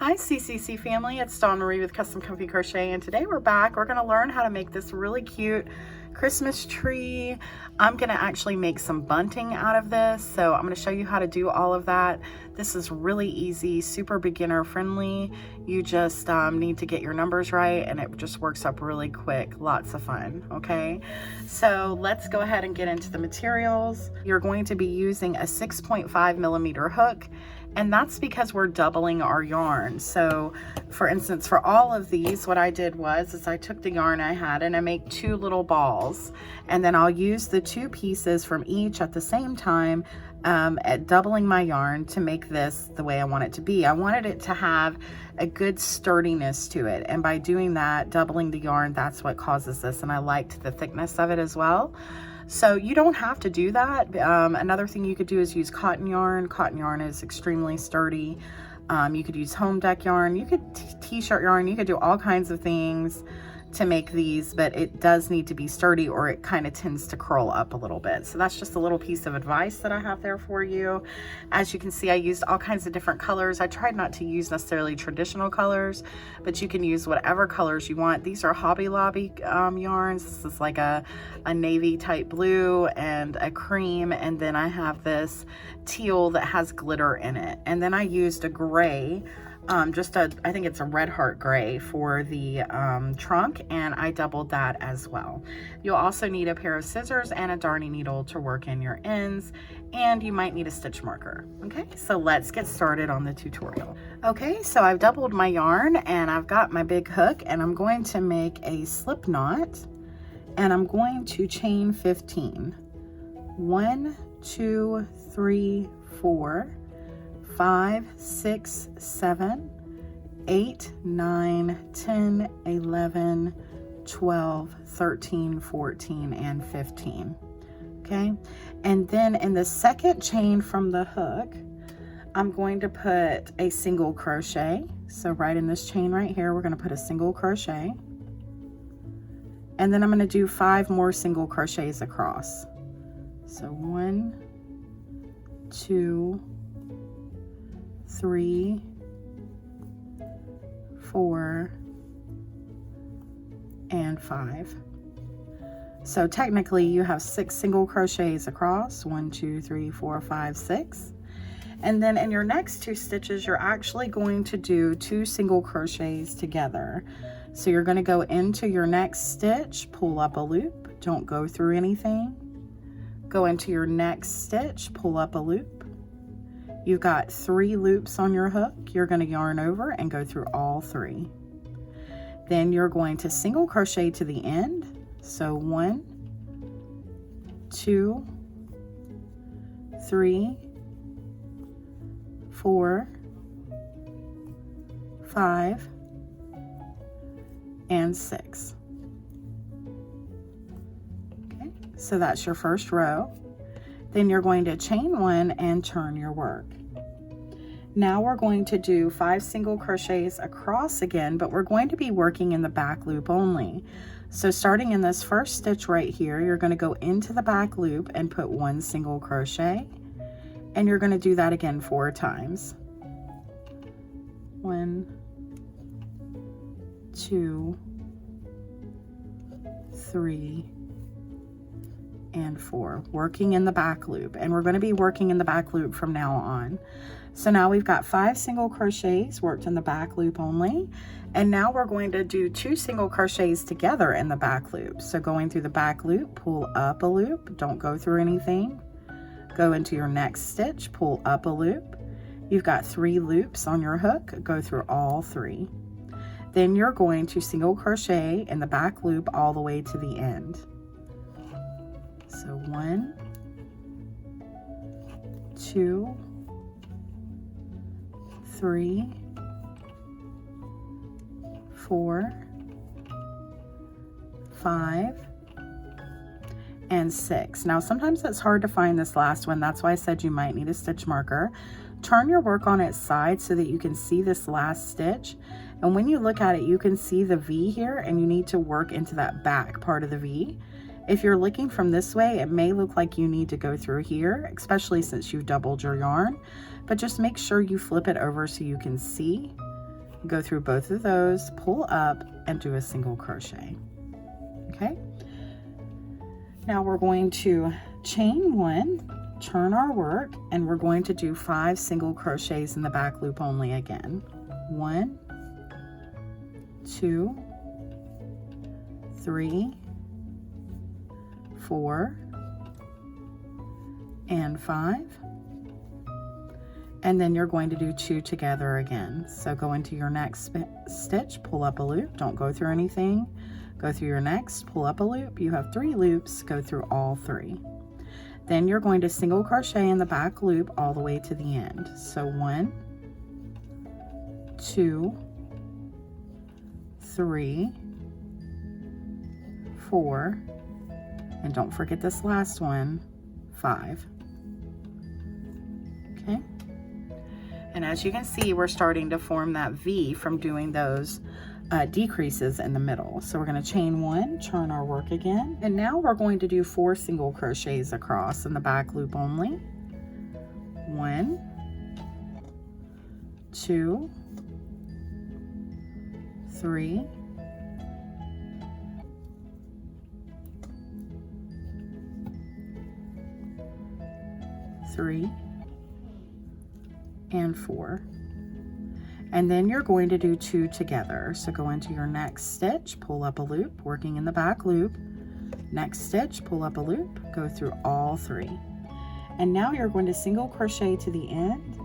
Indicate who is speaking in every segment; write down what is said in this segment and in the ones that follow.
Speaker 1: Hi CCC family, it's Dawn Marie with Custom Comfy Crochet, and today we're back. We're going to learn how to make this really cute Christmas tree. I'm going to actually make some bunting out of this, so I'm going to show you how to do all of that. This is really easy, super beginner friendly. You just need to get your numbers right, and it just works up really quick. Lots of fun, okay? So let's go ahead and get into the materials. You're going to be using a 6.5 millimeter hook, and that's because we're doubling our yarn. So for instance, for all of these, what I did was I took the yarn I had and I make two little balls, and then I'll use the two pieces from each at the same time at doubling my yarn to make this the way I want it to be. I wanted it to have a good sturdiness to it, and by doing that, doubling the yarn, that's what causes this, and I liked the thickness of it as well. So you don't have to do that. Another thing you could do is use cotton yarn. Cotton yarn is extremely sturdy. You could use home deck yarn, you could t-shirt yarn, you could do all kinds of things to make these, but it does need to be sturdy or it kind of tends to curl up a little bit. So that's just a little piece of advice that I have there for you. As you can see, I used all kinds of different colors. I tried not to use necessarily traditional colors, but you can use whatever colors you want. These are Hobby Lobby yarns. This is like a navy type blue and a cream, and then I have this teal that has glitter in it. And then I used a gray, I think it's a red heart gray for the trunk, and I doubled that as well. You'll also need a pair of scissors and a darning needle to work in your ends, and you might need a stitch marker. Okay, so let's get started on the tutorial. Okay, so I've doubled my yarn and I've got my big hook, and I'm going to make a slip knot, and I'm going to chain 15. 1, 2, 3, 4, 5, 6, 7, 8, 9, 10, 11, 12, 13, 14, and 15. Okay, and then in the second chain from the hook, I'm going to put a single crochet. So right in this chain right here, we're going to put a single crochet, and then I'm going to do 5 more single crochets across. So 1, 2, 3, 4, and 5. So technically you have 6 single crochets across. 1, 2, 3, 4, 5, 6. And then in your next 2 stitches, you're actually going to do 2 single crochets together. So you're going to go into your next stitch, pull up a loop, don't go through anything. Go into your next stitch, pull up a loop. You've got 3 loops on your hook. You're going to yarn over and go through all 3. Then you're going to single crochet to the end. So 1, 2, 3, 4, 5, and 6. Okay, so that's your first row. Then you're going to chain 1 and turn your work. Now we're going to do 5 single crochets across again, but we're going to be working in the back loop only. So starting in this first stitch right here, you're going to go into the back loop and put 1 single crochet, and you're going to do that again 4 times. 1, 2, 3, and 4, working in the back loop, and we're going to be working in the back loop from now on. So now we've got 5 single crochets worked in the back loop only, and now we're going to do 2 single crochets together in the back loop. So going through the back loop, pull up a loop, don't go through anything, go into your next stitch, pull up a loop. You've got 3 loops on your hook, go through all 3. Then you're going to single crochet in the back loop all the way to the end. So 1, 2, 3, 4, 5, and 6. Now sometimes it's hard to find this last one. That's why I said you might need a stitch marker. Turn your work on its side so that you can see this last stitch. And when you look at it, you can see the V here, and you need to work into that back part of the V. If you're looking from this way, it may look like you need to go through here, especially since you've doubled your yarn, but just make sure you flip it over so you can see go through both of those, pull up, and do a single crochet. Okay, now we're going to chain 1, turn our work, and we're going to do 5 single crochets in the back loop only again. 1, 2, 3, 4, and 5. And then you're going to do 2 together again. So go into your next stitch, pull up a loop, don't go through anything. Go through your next, pull up a loop. You have 3 loops, go through all 3. Then you're going to single crochet in the back loop all the way to the end. So 1, 2, 3, 4, and don't forget this last one, 5. Okay. And as you can see, we're starting to form that V from doing those decreases in the middle. So we're going to chain 1, turn our work again, and now we're going to do 4 single crochets across in the back loop only. 1, 2, 3, 3, and 4. And then you're going to do 2 together. So go into your next stitch, pull up a loop, working in the back loop. Next stitch, pull up a loop, go through all 3. And now you're going to single crochet to the end,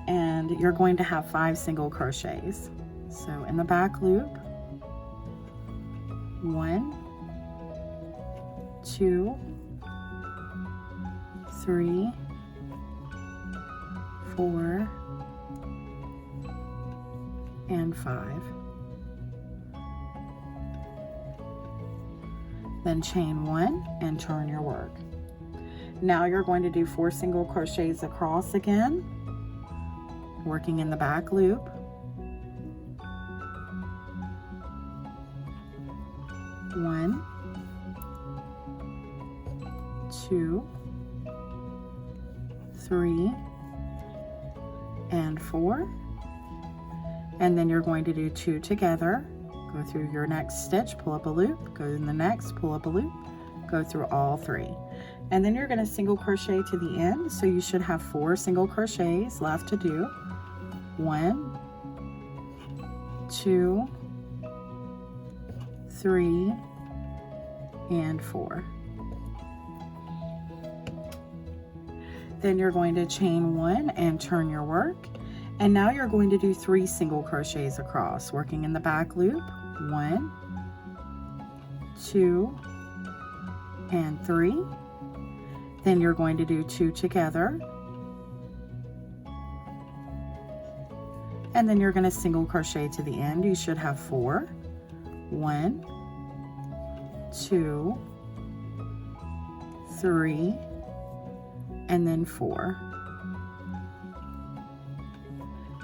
Speaker 1: and you're going to have 5 single crochets. So in the back loop, 1, 2, 3, 4, and 5. Then chain 1 and turn your work. Now you're going to do 4 single crochets across again, working in the back loop. 1, 2, 3, and 4. And then you're going to do 2 together. Go through your next stitch, pull up a loop, go in the next, pull up a loop, go through all 3. And then you're going to single crochet to the end, so you should have 4 single crochets left to do. 1, 2, 3, and 4. Then you're going to chain 1 and turn your work. And now you're going to do 3 single crochets across, working in the back loop. 1, 2, and 3. Then you're going to do 2 together. And then you're going to single crochet to the end. You should have 4. 1, 2, 3, and then 4.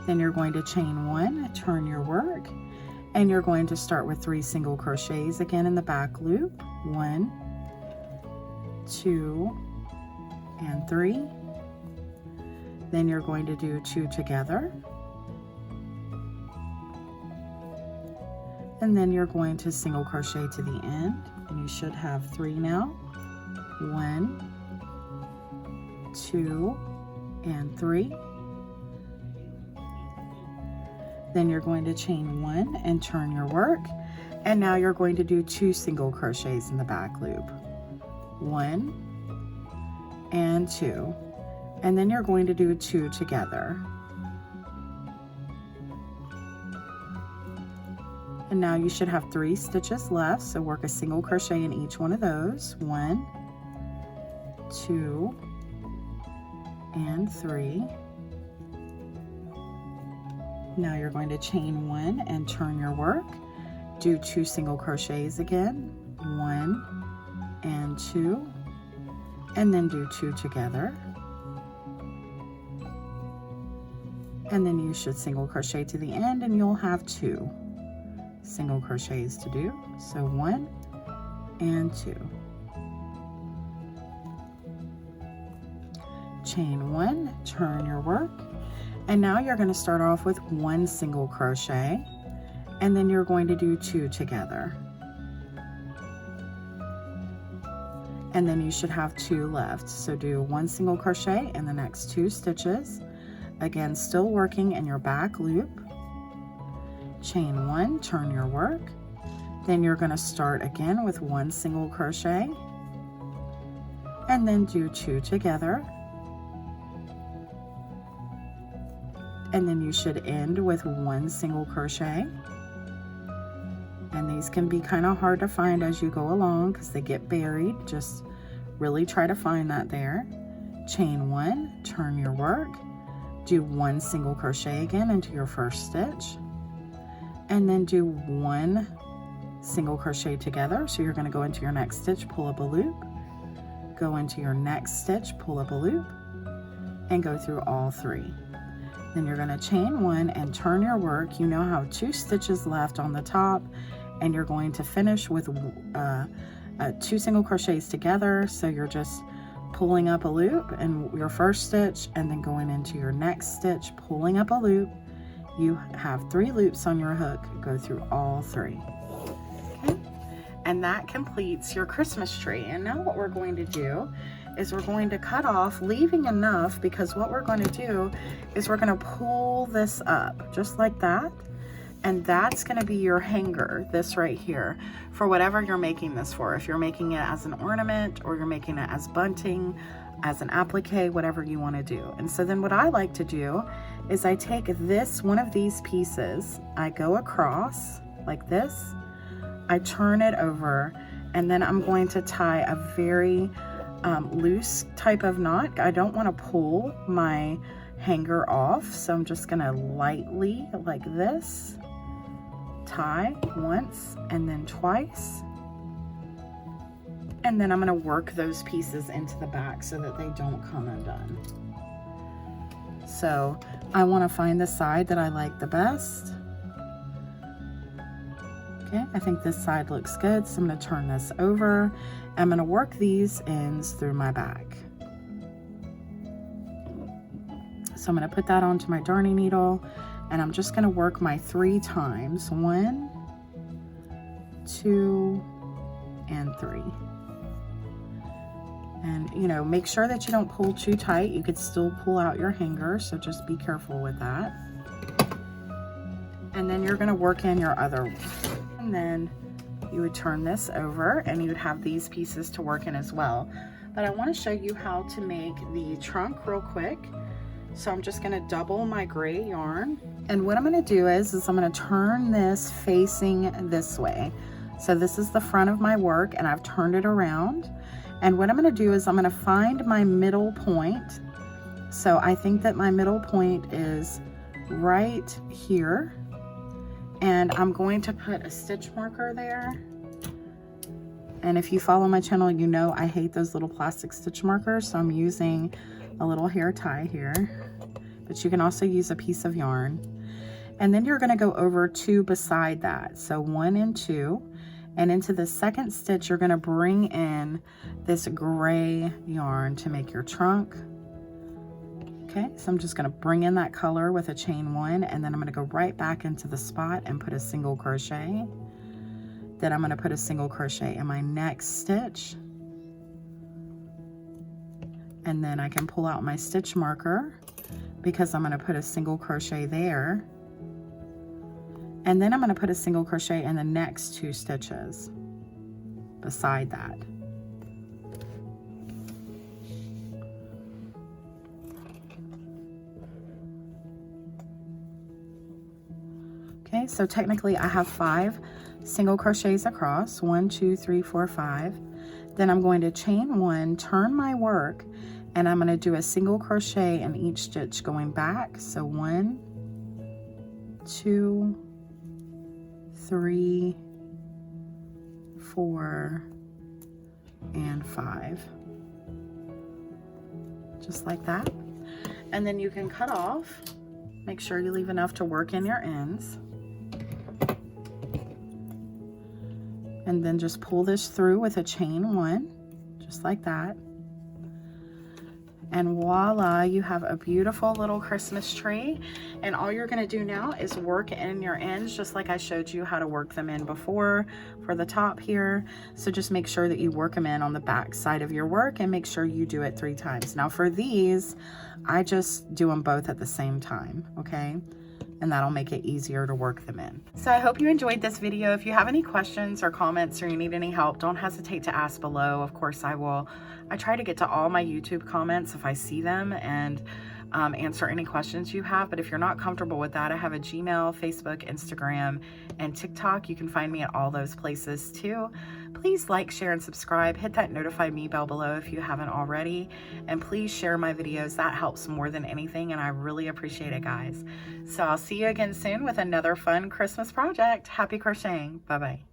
Speaker 1: Then you're going to chain 1, turn your work, and you're going to start with 3 single crochets again in the back loop. 1, 2, and 3. Then you're going to do 2 together. And then you're going to single crochet to the end, and you should have 3 now. 1, 2, and 3. Then you're going to chain 1 and turn your work, and now you're going to do 2 single crochets in the back loop. 1 and 2, and then you're going to do 2 together. And now you should have 3 stitches left, so work a single crochet in each one of those. 1, 2, and 3. Now you're going to chain 1 and turn your work. Do 2 single crochets again. 1 and 2, and then do 2 together. And then you should single crochet to the end, and you'll have 2 single crochets to do. So 1 and 2. Chain 1, turn your work, And now you're going to start off with 1 single crochet, and then you're going to do 2 together. And then you should have 2 left. So do 1 single crochet in the next 2 stitches. Again, still working in your back loop. Chain 1, turn your work. Then you're going to start again with 1 single crochet, and then do 2 together. And then you should end with 1 single crochet. And these can be kind of hard to find as you go along because they get buried. Just really try to find that there. Chain 1, turn your work, do 1 single crochet again into your first stitch, and then do 1 single crochet together. So you're going to go into your next stitch, pull up a loop, go into your next stitch, pull up a loop, and go through all 3. Then you're going to chain 1 and turn your work. You now have 2 stitches left on the top, and you're going to finish with 2 single crochets together. So you're just pulling up a loop in your first stitch, and then going into your next stitch, pulling up a loop. You have 3 loops on your hook. Go through all 3. Okay, and that completes your Christmas tree. And now what we're going to do is we're going to cut off, leaving enough, because what we're going to do is we're going to pull this up just like that, and that's going to be your hanger, this right here, for whatever you're making this for. If you're making it as an ornament, or you're making it as bunting, as an applique, whatever you want to do. And so then what I like to do is I take this, one of these pieces, I go across like this, I turn it over, and then I'm going to tie a very loose type of knot. I don't want to pull my hanger off, so I'm just going to lightly, like this, tie once and then twice, and then I'm going to work those pieces into the back so that they don't come undone. So I want to find the side that I like the best. Okay, I think this side looks good, so I'm going to turn this over. I'm going to work these ends through my back. So I'm going to put that onto my darning needle, and I'm just going to work my 3 times. 1, 2, and 3. And you know, make sure that you don't pull too tight. You could still pull out your hanger, so just be careful with that. And then you're going to work in your other one. And then you would turn this over, and you would have these pieces to work in as well. But I want to show you how to make the trunk real quick. So I'm just going to double my gray yarn. And what I'm going to do is I'm going to turn this facing this way. So this is the front of my work, and I've turned it around. And what I'm going to do is I'm going to find my middle point. So I think that my middle point is right here. And I'm going to put a stitch marker there. And if you follow my channel, you know I hate those little plastic stitch markers. So I'm using a little hair tie here, but you can also use a piece of yarn. And then you're going to go over 2 beside that. So 1 and 2. And into the second stitch, you're going to bring in this gray yarn to make your trunk. Okay, so I'm just going to bring in that color with a chain 1, and then I'm going to go right back into the spot and put a single crochet. Then I'm going to put a single crochet in my next stitch. And then I can pull out my stitch marker because I'm going to put a single crochet there. And then I'm going to put a single crochet in the next 2 stitches beside that. Okay, so technically I have 5 single crochets across, 1, 2, 3, 4, 5. Then I'm going to chain 1, turn my work, and I'm going to do a single crochet in each stitch going back. So 1, 2, 3, 4, and 5. Just like that. And then you can cut off. Make sure you leave enough to work in your ends. And then just pull this through with a chain 1, just like that. And voila, you have a beautiful little Christmas tree. And all you're gonna do now is work in your ends, just like I showed you how to work them in before for the top here. So just make sure that you work them in on the back side of your work and make sure you do it 3 times. Now for these, I just do them both at the same time, okay? And that'll make it easier to work them in. So I hope you enjoyed this video. If you have any questions or comments or you need any help, don't hesitate to ask below. Of course I will. I try to get to all my YouTube comments if I see them and answer any questions you have. But if you're not comfortable with that, I have a Gmail, Facebook, Instagram, and TikTok. You can find me at all those places too. Please like, share, and subscribe. Hit that notify me bell below if you haven't already. And please share my videos. That helps more than anything, and I really appreciate it, guys. So I'll see you again soon with another fun Christmas project. Happy crocheting. Bye-bye.